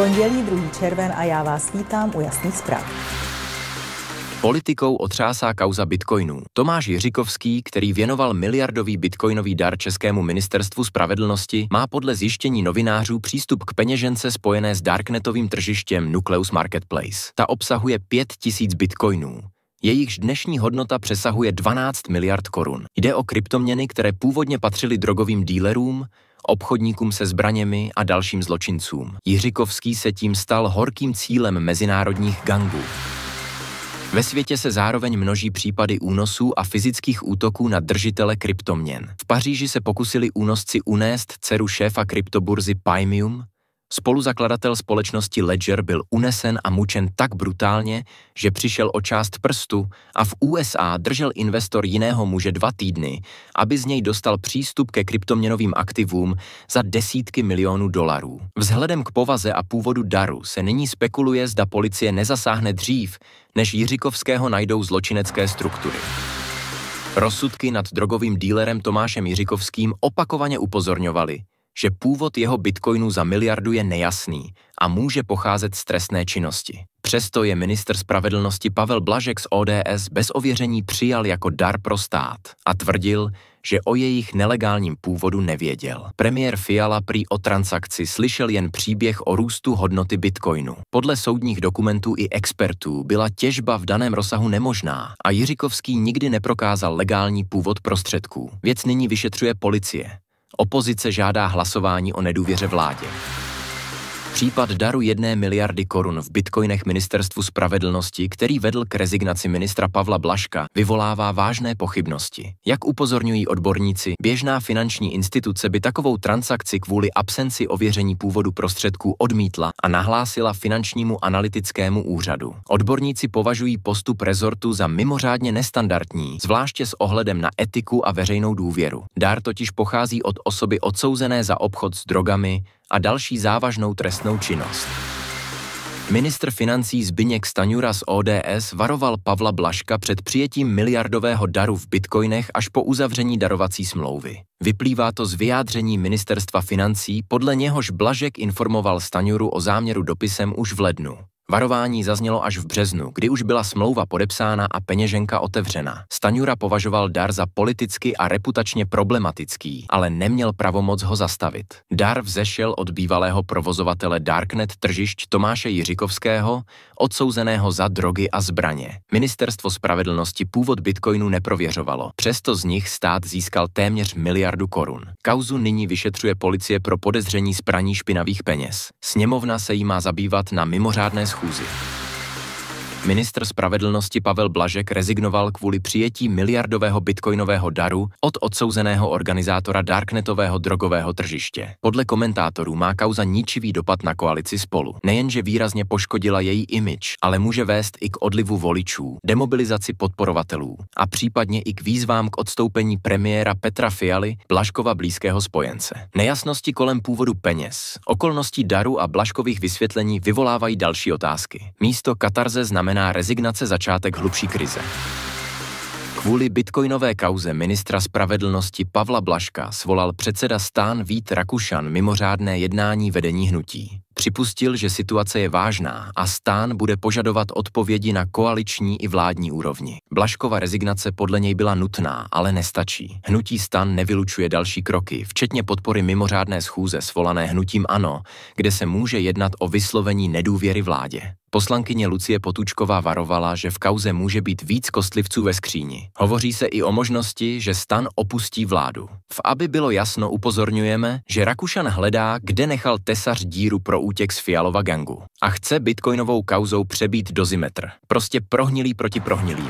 Pondělí 2. červen a já vás vítám u Jasných zpráv. Politikou otřásá kauza bitcoinů. Tomáš Jiřikovský, který věnoval miliardový bitcoinový dar Českému ministerstvu spravedlnosti, má podle zjištění novinářů přístup k peněžence spojené s darknetovým tržištěm Nucleus Marketplace. Ta obsahuje 5000 bitcoinů. Jejichž dnešní hodnota přesahuje 12 miliard korun. Jde o kryptoměny, které původně patřily drogovým dílerům, obchodníkům se zbraněmi a dalším zločincům. Jiřikovský se tím stal horkým cílem mezinárodních gangů. Ve světě se zároveň množí případy únosů a fyzických útoků na držitele kryptoměn. V Paříži se pokusili únosci unést dceru šéfa kryptoburzy Paymium. Spoluzakladatel společnosti Ledger byl unesen a mučen tak brutálně, že přišel o část prstu a v USA držel investor jiného muže 2 týdny, aby z něj dostal přístup ke kryptoměnovým aktivům za desítky milionů dolarů. Vzhledem k povaze a původu daru se nyní spekuluje, zda policie nezasáhne dřív, než Jiřikovského najdou zločinecké struktury. Rozsudky nad drogovým dílerem Tomášem Jiřikovským opakovaně upozorňovaly, že původ jeho bitcoinů za miliardu je nejasný a může pocházet z trestné činnosti. Přesto je ministr spravedlnosti Pavel Blažek z ODS bez ověření přijal jako dar pro stát a tvrdil, že o jejich nelegálním původu nevěděl. Premiér Fiala prý o transakci slyšel jen příběh o růstu hodnoty bitcoinu. Podle soudních dokumentů i expertů byla těžba v daném rozsahu nemožná a Jiřikovský nikdy neprokázal legální původ prostředků. Věc nyní vyšetřuje policie. Opozice žádá hlasování o nedůvěře vládě. Případ daru 1 miliardy korun v bitcoinech ministerstvu spravedlnosti, který vedl k rezignaci ministra Pavla Blažka, vyvolává vážné pochybnosti. Jak upozorňují odborníci, běžná finanční instituce by takovou transakci kvůli absenci ověření původu prostředků odmítla a nahlásila finančnímu analytickému úřadu. Odborníci považují postup rezortu za mimořádně nestandardní, zvláště s ohledem na etiku a veřejnou důvěru. Dar totiž pochází od osoby odsouzené za obchod s drogami a další závažnou trestnou činnost. Ministr financí Zbyněk Stanjura z ODS varoval Pavla Blažka před přijetím miliardového daru v bitcoinech až po uzavření darovací smlouvy. Vyplývá to z vyjádření ministerstva financí, podle něhož Blažek informoval Stanjuru o záměru dopisem už v lednu. Varování zaznělo až v březnu, kdy už byla smlouva podepsána a peněženka otevřena. Stanjura považoval dar za politicky a reputačně problematický, ale neměl pravomoc ho zastavit. Dar vzešel od bývalého provozovatele darknet tržišť Tomáše Jiřikovského, odsouzeného za drogy a zbraně. Ministerstvo spravedlnosti původ bitcoinu neprověřovalo, přesto z nich stát získal téměř miliardu korun. Kauzu nyní vyšetřuje policie pro podezření z praní špinavých peněz. Sněmovna se jí má zabývat na mimořádné schůzi. Ministr spravedlnosti Pavel Blažek rezignoval kvůli přijetí miliardového bitcoinového daru od odsouzeného organizátora darknetového drogového tržiště. Podle komentátorů má kauza ničivý dopad na koalici Spolu. Nejenže výrazně poškodila její image, ale může vést i k odlivu voličů, demobilizaci podporovatelů a případně i k výzvám k odstoupení premiéra Petra Fialy, Blažkova blízkého spojence. Nejasnosti kolem původu peněz, okolností daru a Blažkových vysvětlení vyvolávají další otázky. Místo katarze znamená rezignace začátek hlubší krize. Kvůli bitcoinové kauze ministra spravedlnosti Pavla Blažka svolal předseda STAN Vít Rakušan mimořádné jednání vedení hnutí. Připustil, že situace je vážná a STAN bude požadovat odpovědi na koaliční i vládní úrovni. Blažkova rezignace podle něj byla nutná, ale nestačí. Hnutí STAN nevylučuje další kroky, včetně podpory mimořádné schůze svolané hnutím ANO, kde se může jednat o vyslovení nedůvěry vládě. Poslankyně Lucie Potůčková varovala, že v kauze může být víc kostlivců ve skříni. Hovoří se i o možnosti, že STAN opustí vládu. V Aby bylo jasno, upozorňujeme, že Rakušan hledá, kde nechal tesař díru pro útěk z Fialova gangu. A chce bitcoinovou kauzou přebít dozimetr. Prostě prohnilý proti prohnilým.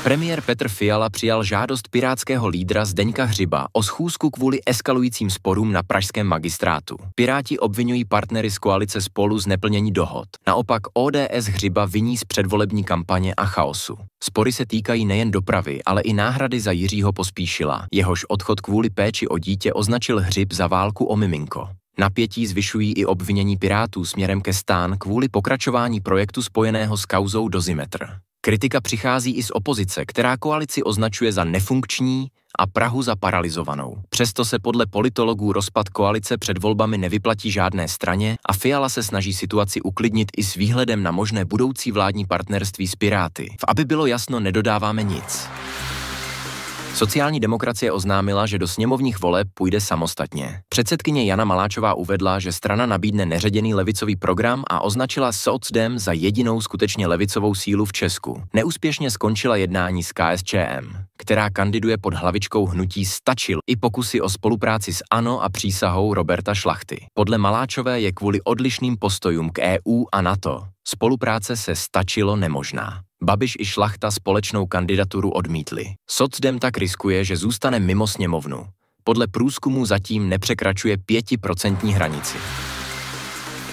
Premiér Petr Fiala přijal žádost pirátského lídra Zdeňka Hřiba o schůzku kvůli eskalujícím sporům na pražském magistrátu. Piráti obvinují partnery z koalice Spolu z neplnění dohod. Naopak ODS Hřiba viní z předvolební kampaně a chaosu. Spory se týkají nejen dopravy, ale i náhrady za Jiřího Pospíšila. Jehož odchod kvůli péči o dítě označil Hřib za válku o miminko. Napětí zvyšují i obvinění Pirátů směrem ke STAN kvůli pokračování projektu spojeného s kauzou Dozimetr. Kritika přichází i z opozice, která koalici označuje za nefunkční a Prahu za paralizovanou. Přesto se podle politologů rozpad koalice před volbami nevyplatí žádné straně a Fiala se snaží situaci uklidnit i s výhledem na možné budoucí vládní partnerství s Piráty. Aby bylo jasno, nedodáváme nic. Sociální demokracie oznámila, že do sněmovních voleb půjde samostatně. Předsedkyně Jana Maláčová uvedla, že strana nabídne neředěný levicový program a označila Socdem za jedinou skutečně levicovou sílu v Česku. Neúspěšně skončila jednání s KSČM, která kandiduje pod hlavičkou hnutí Stačil, i pokusy o spolupráci s ANO a přísahou Roberta Šlachty. Podle Maláčové je kvůli odlišným postojům k EU a NATO spolupráce se Stačilo nemožná. Babiš i Šlachta společnou kandidaturu odmítli. Socdem tak riskuje, že zůstane mimo sněmovnu. Podle průzkumu zatím nepřekračuje 5% hranici.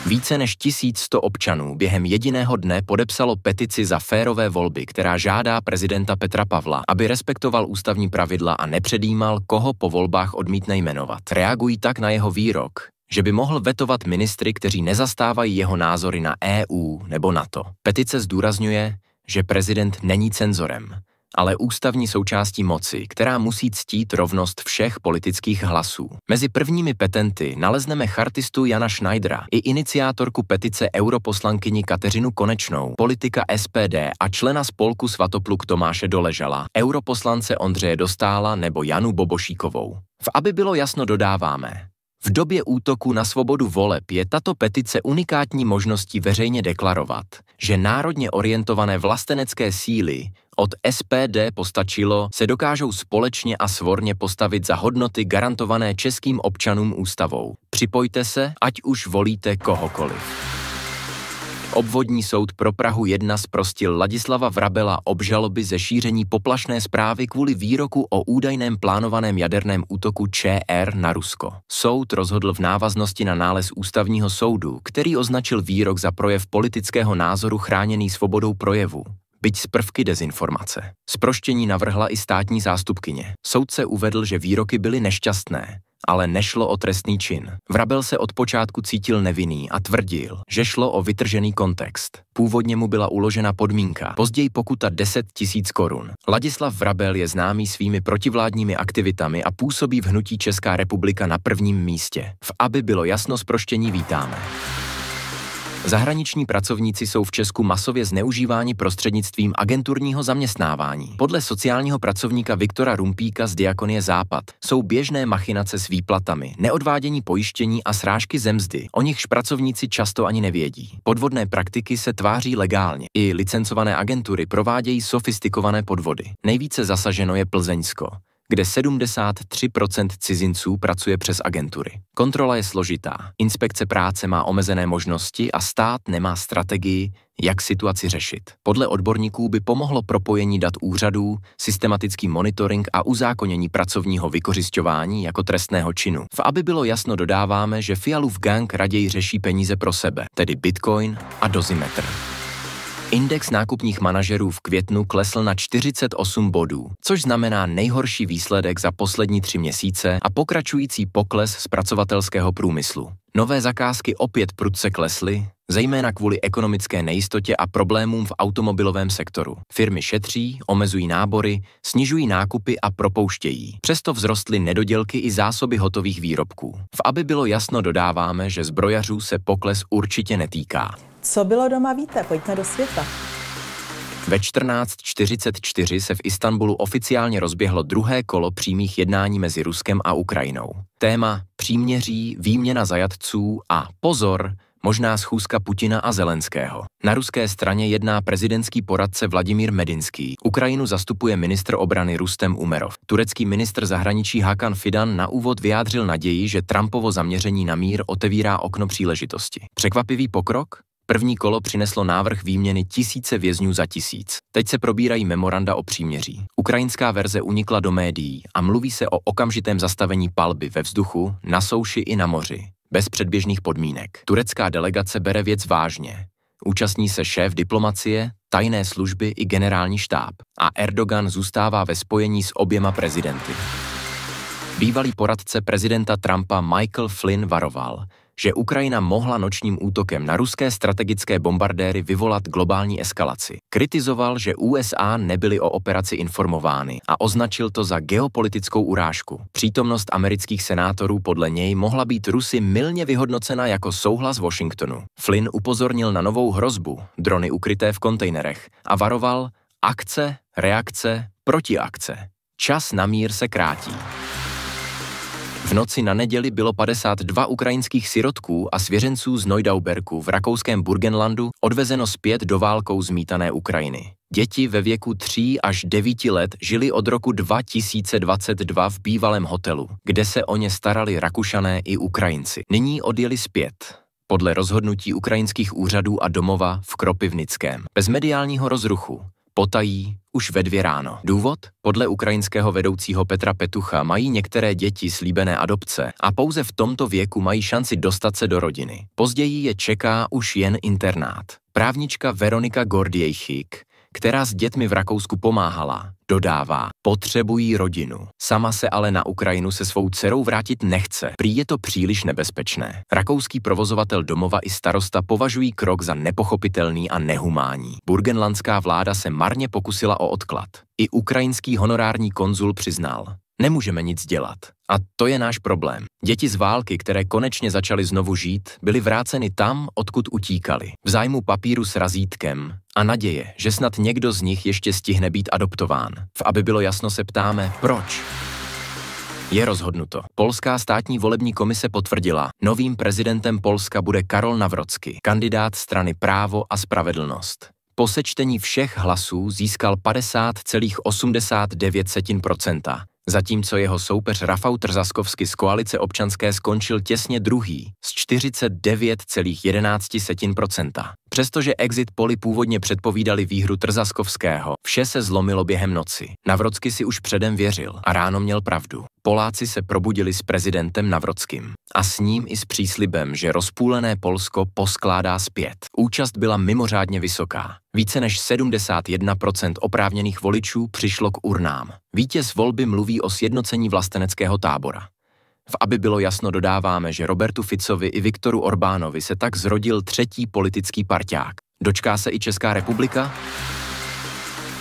Více než 1100 občanů během jediného dne podepsalo petici za férové volby, která žádá prezidenta Petra Pavla, aby respektoval ústavní pravidla a nepředjímal, koho po volbách odmítne jmenovat. Reagují tak na jeho výrok, že by mohl vetovat ministry, kteří nezastávají jeho názory na EU nebo NATO. Petice zdůrazňuje, že prezident není cenzorem, ale ústavní součástí moci, která musí ctít rovnost všech politických hlasů. Mezi prvními petenty nalezneme chartistu Jana Schneidera i iniciátorku petice europoslankyni Kateřinu Konečnou, politika SPD a člena spolku Svatopluk Tomáše Doležala, europoslance Ondřeje Dostála nebo Janu Bobošíkovou. Aby bylo jasno, dodáváme: v době útoku na svobodu voleb je tato petice unikátní možností veřejně deklarovat, že národně orientované vlastenecké síly od SPD po Stačilo se dokážou společně a svorně postavit za hodnoty garantované českým občanům ústavou. Připojte se, ať už volíte kohokoliv. Obvodní soud pro Prahu 1 zprostil Ladislava Vrabela obžaloby ze šíření poplašné zprávy kvůli výroku o údajném plánovaném jaderném útoku ČR na Rusko. Soud rozhodl v návaznosti na nález Ústavního soudu, který označil výrok za projev politického názoru chráněný svobodou projevu, byť z prvky dezinformace. Zproštění navrhla i státní zástupkyně. Soudce uvedl, že výroky byly nešťastné, ale nešlo o trestný čin. Vrabel se od počátku cítil nevinný a tvrdil, že šlo o vytržený kontext. Původně mu byla uložena podmínka, později pokuta 10 000 korun. Ladislav Vrabel je známý svými protivládními aktivitami a působí v hnutí Česká republika na prvním místě. Aby bylo jasno, zproštění vítáme. Zahraniční pracovníci jsou v Česku masově zneužíváni prostřednictvím agenturního zaměstnávání. Podle sociálního pracovníka Viktora Rumpíka z Diakonie Západ jsou běžné machinace s výplatami, neodvádění pojištění a srážky ze mzdy, o nichž pracovníci často ani nevědí. Podvodné praktiky se tváří legálně. I licencované agentury provádějí sofistikované podvody. Nejvíce zasaženo je Plzeňsko, kde 73% cizinců pracuje přes agentury. Kontrola je složitá, inspekce práce má omezené možnosti a stát nemá strategii, jak situaci řešit. Podle odborníků by pomohlo propojení dat úřadů, systematický monitoring a uzákonění pracovního vykořisťování jako trestného činu. Aby bylo jasno, dodáváme, že Fialův gang raději řeší peníze pro sebe, tedy Bitcoin a dozimetr. Index nákupních manažerů v květnu klesl na 48 bodů, což znamená nejhorší výsledek za poslední 3 měsíce a pokračující pokles zpracovatelského průmyslu. Nové zakázky opět prudce klesly, zejména kvůli ekonomické nejistotě a problémům v automobilovém sektoru. Firmy šetří, omezují nábory, snižují nákupy a propouštějí. Přesto vzrostly nedodělky i zásoby hotových výrobků. Aby bylo jasno, dodáváme, že zbrojařů se pokles určitě netýká. Co bylo doma, víte? Pojďme do světa. Ve 14:44 se v Istanbulu oficiálně rozběhlo druhé kolo přímých jednání mezi Ruskem a Ukrajinou. Téma příměří, výměna zajatců a pozor, možná schůzka Putina a Zelenského. Na ruské straně jedná prezidentský poradce Vladimír Medinský. Ukrajinu zastupuje ministr obrany Rustem Umerov. Turecký ministr zahraničí Hakan Fidan na úvod vyjádřil naději, že Trumpovo zaměření na mír otevírá okno příležitosti. Překvapivý pokrok? První kolo přineslo návrh výměny 1000 vězňů za 1000. Teď se probírají memoranda o příměří. Ukrajinská verze unikla do médií a mluví se o okamžitém zastavení palby ve vzduchu, na souši i na moři, bez předběžných podmínek. Turecká delegace bere věc vážně. Účastní se šéf diplomacie, tajné služby i generální štáb. A Erdogan zůstává ve spojení s oběma prezidenty. Bývalý poradce prezidenta Trumpa Michael Flynn varoval, že Ukrajina mohla nočním útokem na ruské strategické bombardéry vyvolat globální eskalaci. Kritizoval, že USA nebyly o operaci informovány a označil to za geopolitickou urážku. Přítomnost amerických senátorů podle něj mohla být Rusy mylně vyhodnocena jako souhlas Washingtonu. Flynn upozornil na novou hrozbu, drony ukryté v kontejnerech, a varoval: akce, reakce, protiakce. Čas na mír se krátí. V noci na neděli bylo 52 ukrajinských sirotků a svěřenců z Neudauberku v rakouském Burgenlandu odvezeno zpět do válkou zmítané Ukrajiny. Děti ve věku 3 až 9 let žili od roku 2022 v bývalém hotelu, kde se o ně starali Rakušané i Ukrajinci. Nyní odjeli zpět. Podle rozhodnutí ukrajinských úřadů a domova v Kropivnickém. Bez mediálního rozruchu. Potají už ve 2 ráno. Důvod? Podle ukrajinského vedoucího Petra Petucha mají některé děti slíbené adopce a pouze v tomto věku mají šanci dostat se do rodiny. Později je čeká už jen internát. Právnička Veronika Gordiejchik, která s dětmi v Rakousku pomáhala, dodává: potřebují rodinu. Sama se ale na Ukrajinu se svou dcerou vrátit nechce. Prý je to příliš nebezpečné. Rakouský provozovatel domova i starosta považují krok za nepochopitelný a nehumánní. Burgenlandská vláda se marně pokusila o odklad. I ukrajinský honorární konzul přiznal: nemůžeme nic dělat. A to je náš problém. Děti z války, které konečně začaly znovu žít, byly vráceny tam, odkud utíkali. V zájmu papíru s razítkem a naděje, že snad někdo z nich ještě stihne být adoptován. Aby bylo jasno, se ptáme, proč? Je rozhodnuto. Polská státní volební komise potvrdila: novým prezidentem Polska bude Karol Nawrocki, kandidát strany Právo a spravedlnost. Po sečtení všech hlasů získal 50,89%, zatímco jeho soupeř Rafał Trzaskowski z koalice občanské skončil těsně druhý s 49,11%. Přestože exit poly původně předpovídali výhru Trzaskovského, vše se zlomilo během noci. Nawrocki si už předem věřil a ráno měl pravdu. Poláci se probudili s prezidentem Nawrockým a s ním i s příslibem, že rozpůlené Polsko poskládá zpět. Účast byla mimořádně vysoká. Více než 71% oprávněných voličů přišlo k urnám. Vítěz volby mluví o sjednocení vlasteneckého tábora. Aby bylo jasno, dodáváme, že Robertu Ficovi i Viktoru Orbánovi se tak zrodil třetí politický parťák. Dočká se i Česká republika?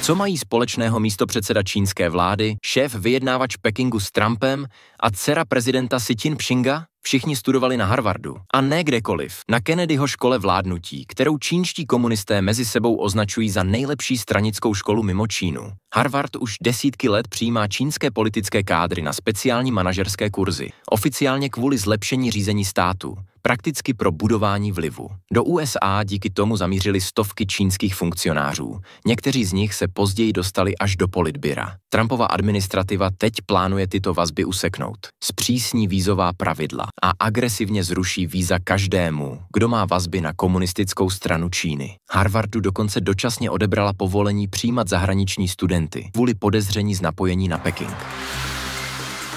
Co mají společného místopředseda čínské vlády, šéf vyjednávač Pekingu s Trumpem a dcera prezidenta Xi Jinpinga? Všichni studovali na Harvardu. A ne kdekoliv. Na Kennedyho škole vládnutí, kterou čínští komunisté mezi sebou označují za nejlepší stranickou školu mimo Čínu. Harvard už desítky let přijímá čínské politické kádry na speciální manažerské kurzy. Oficiálně kvůli zlepšení řízení státu. Prakticky pro budování vlivu. Do USA díky tomu zamířili stovky čínských funkcionářů. Někteří z nich se později dostali až do politbyra. Trumpova administrativa teď plánuje tyto vazby useknout. Zpřísní vízová pravidla a agresivně zruší víza každému, kdo má vazby na komunistickou stranu Číny. Harvardu dokonce dočasně odebrala povolení přijímat zahraniční studenty kvůli podezření z napojení na Peking.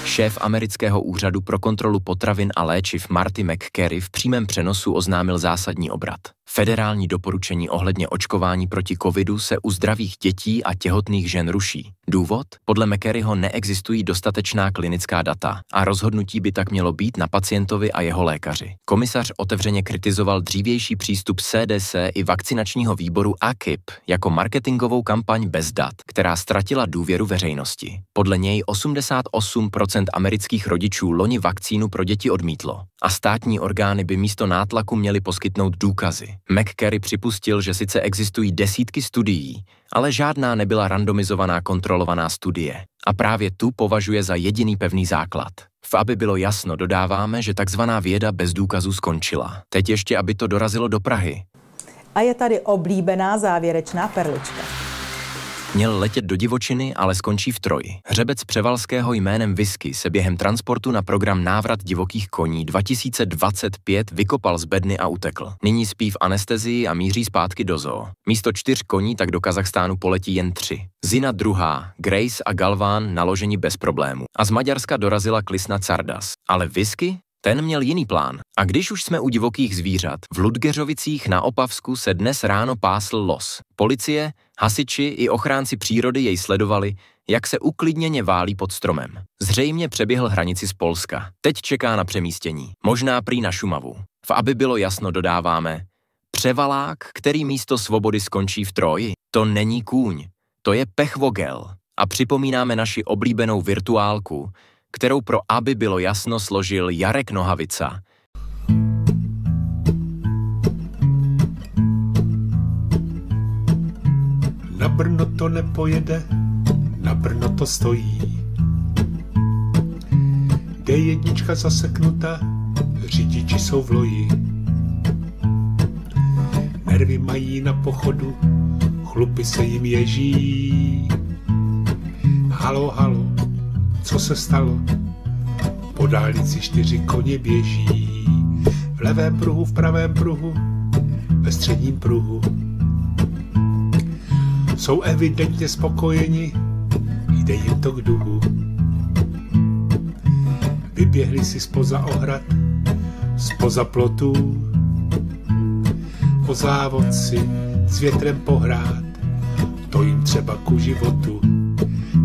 Šéf amerického úřadu pro kontrolu potravin a léčiv Marty McCary v přímém přenosu oznámil zásadní obrat. Federální doporučení ohledně očkování proti covidu se u zdravých dětí a těhotných žen ruší. Důvod? Podle McCaryho neexistují dostatečná klinická data a rozhodnutí by tak mělo být na pacientovi a jeho lékaři. Komisař otevřeně kritizoval dřívější přístup CDC i vakcinačního výboru ACIP jako marketingovou kampaň bez dat, která ztratila důvěru veřejnosti. Podle něj 88% amerických rodičů loni vakcínu pro děti odmítlo a státní orgány by místo nátlaku měly poskytnout důkazy. McCary připustil, že sice existují desítky studií, ale žádná nebyla randomizovaná kontrolovaná studie. A právě tu považuje za jediný pevný základ. Aby bylo jasno, dodáváme, že takzvaná věda bez důkazů skončila. Teď ještě, aby to dorazilo do Prahy. A je tady oblíbená závěrečná perlička. Měl letět do divočiny, ale skončí v Troji. Hřebec Převalského jménem Whisky se během transportu na program Návrat divokých koní 2025 vykopal z bedny a utekl. Nyní spí v anestezii a míří zpátky do zoo. Místo 4 koní tak do Kazachstánu poletí jen 3. Zina druhá, Grace a Galván naloženi bez problému. A z Maďarska dorazila klisna Cardas. Ale Whisky? Ten měl jiný plán. A když už jsme u divokých zvířat, v Ludgeřovicích na Opavsku se dnes ráno pásl los. Policie, hasiči i ochránci přírody jej sledovali, jak se uklidněně válí pod stromem. Zřejmě přeběhl hranici z Polska. Teď čeká na přemístění. Možná prý na Šumavu. V Aby bylo jasno dodáváme: převalák, který místo svobody skončí v Troji, to není kůň, to je pechvogel. A připomínáme naši oblíbenou virtuálku, kterou pro Aby bylo jasno složil Jarek Nohavica. Na Brno to nepojede, na Brno to stojí. D1 zaseknuta, řidiči jsou v loji. Nervy mají na pochodu, chlupy se jim ježí. Halo, halo, co se stalo? Po dálnici 4 koně běží. V levém pruhu, v pravém pruhu, ve středním pruhu. Jsou evidentně spokojeni, jde jim to k duhu. Vyběhli si zpoza ohrad, zpoza plotů. O závod si s větrem pohrát, to jim třeba ku životu.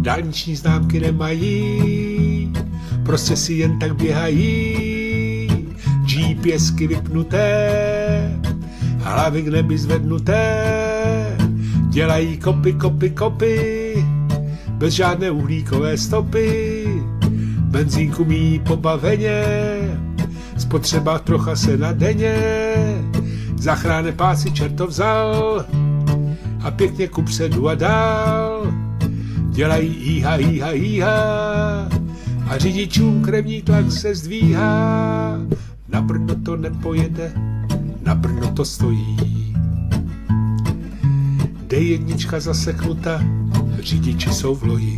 Dálniční známky nemají, prostě si jen tak běhají. GPSky vypnuté, hlavy k nebi zvednuté. Dělají kopy, bez žádné uhlíkové stopy. Benzínku míjí pobaveně, spotřeba trocha se na denně. Záchranné pásy čerto vzal a pěkně kupředu a dál. Dělají íha a řidičům krevní tlak se zdvíhá. Na Brno to nepojede, na Brno to stojí. D1 zaseknuta, řidiči jsou v loji.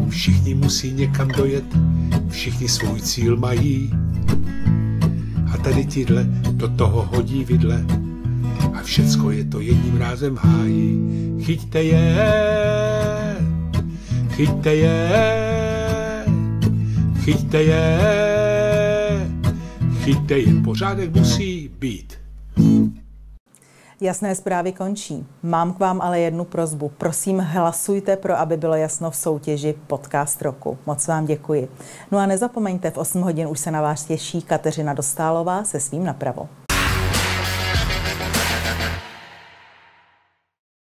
Všichni musí někam dojet, všichni svůj cíl mají. A tady tihle do toho hodí vidle a všecko je to jedním rázem hájí. Chyťte je, chyťte je, chyťte je, chyťte je, pořádek musí být. Jasné zprávy končí. Mám k vám ale jednu prosbu. Prosím, hlasujte pro Aby bylo jasno v soutěži Podcast roku. Moc vám děkuji. No a nezapomeňte, v 8 hodin už se na vás těší Kateřina Dostálová se svým Napravo.